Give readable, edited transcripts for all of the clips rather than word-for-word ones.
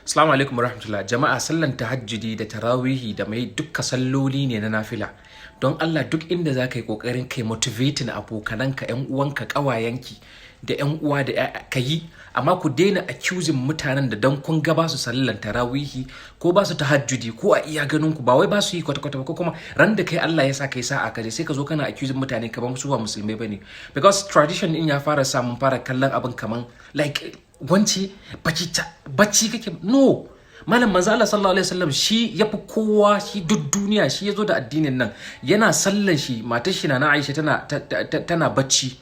Assalamu alaikum warahmatullah. Jama'a sallan tahajjudi da tarawihi da mai dukka salloli ne na nafila. Don Allah duk inda za ka yi ƙoƙarin kai motivating abokananka, 'yan uwanka, ƙawayenki da 'yan uwa da ka yi, amma ku daina accusing mutanen da don kun ga ba su sallan tarawihi ko ba su tahajjudi ko a iya ganin ku ba wai ba su yi kwata-kwata ba, ko kuma ran da kai Allah ya sa kai sa'a kaje sai ka zo kana accusing mutane kaman su ba musulmai bane, because tradition din ya fara samun fara kallon abin kaman like wance bacci kake. No, malam manzo Allah sallallahu alaihi wasallam shi yafi kowa, shi duk duniya shi yazo da addinin nan. Yana sallan shi, matar shi na Aisha tana bacci,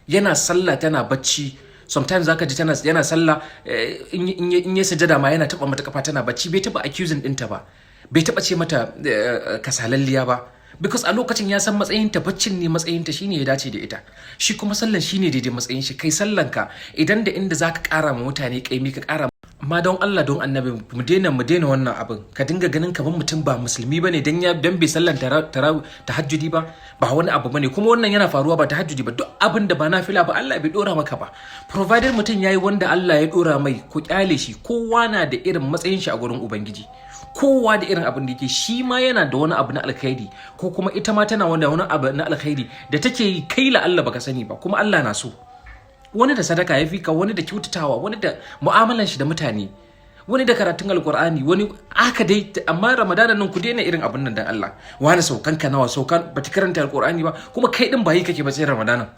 yana sallah tana bacci. Sometimes zaka ji yana sallah in ya sujada ma yana taba mata kafa tana bacci. Bai taba accusing dinta ba, bai taba ce mata kasalalliya ba, because a lokacin ya san matsayinta, baccin ne matsayinta, shine ya dace da ita. Shi kuma sallan shine daidai matsayin shi. Kai sallanka idan da inda zaka kara ma mutane kaimi ka kara. Amma don Allah don Annabi mu daina wannan abin. Ka dinga ganin kaman mutum ba musulmi bane dan bai sallan tahajjudi ba wani abu bane. Kuma wannan yana faruwa ba tahajjudi ba, duk abin da ba nafila ba Allah bai dora maka ba, provided mutum yayi wanda Allah ya dora mai, ku kyale shi. Kowa na da irin matsayin shi a gurin Ubangiji, kowa da irin abin da yake. Shi ma yana da wani abu na alkhairi, ko kuma ita ma tana wani abu na alkhairi da take yi, kai la Allah baka sani ba, kuma Allah na so. Wani da sadaka ya fi ka, wani da kyautatawa, wani da mu'amalan shi da mutane, wani da karatun alkur'ani, wani aka dai. Amma ramadanan nan ku daina irin abin nan dan Allah. Wani saukan ka nawa, saukan bata karanta alkur'ani ba, kuma kai din ba yi kake ba sai ramadanan.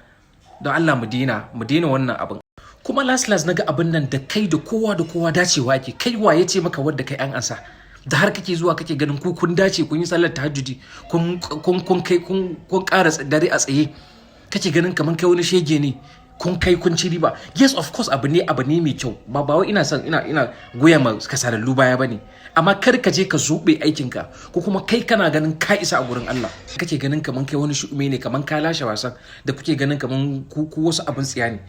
Don Allah mu daina wannan abin. Kuma last naga abin nan da kai da kowa dacewa ake. Kai wa ya ce maka wanda kai an ansa da har kake zuwa kake ganin ku kun dace, kun yi sallar tahajjudi, kun ƙara dare a tsaye, kake ganin kaman kai wani shege ne, kun ci riba. Yes, of course, abu ne mai kyau, ba wai ina goya ma kasarallu baya bane, amma kar ka je ka zube aikin ka, ko kuma kai kana ganin ka isa a gurin Allah, kake ganin kaman kai wani shu'ume ne, kaman ka lashe wasan, da kuke ganin kaman ku wasu abin tsiya ne.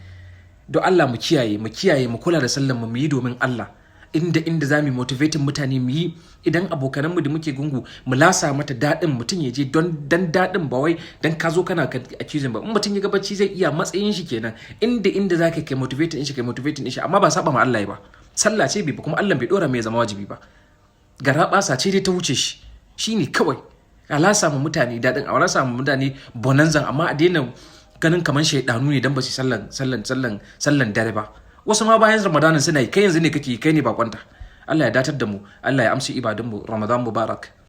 Don Allah mu kiyaye mu kula da sallan mu yi domin Allah. Inda za mu motivating mutane mu yi, idan abokananmu da muke gungu mu lasa mata daɗin, mutum ya je don daɗin, ba wai dan ka zo kana accusing ba. In mutum ya ga bacci zai iya, matsayin shi kenan. Inda za ka kai motivating shi, amma ba saba ma Allah ba. Sallah ce bai ba, kuma Allah bai dora mai zama wajibi ba. Garaɓasa ce dai ta wuce shi, shine kawai. A lasa mu mutane daɗin, a lasa mu mutane bonanzan, amma a daina ganin kaman shaidanu ne dan ba su sallan dare ba. Wasu ma bayan Ramadanin suna yi, kai yanzu ne kake, kai ne bakonta. Allah ya datar da mu, Allah ya amsa ibadun mu. Ramadan Mubarak.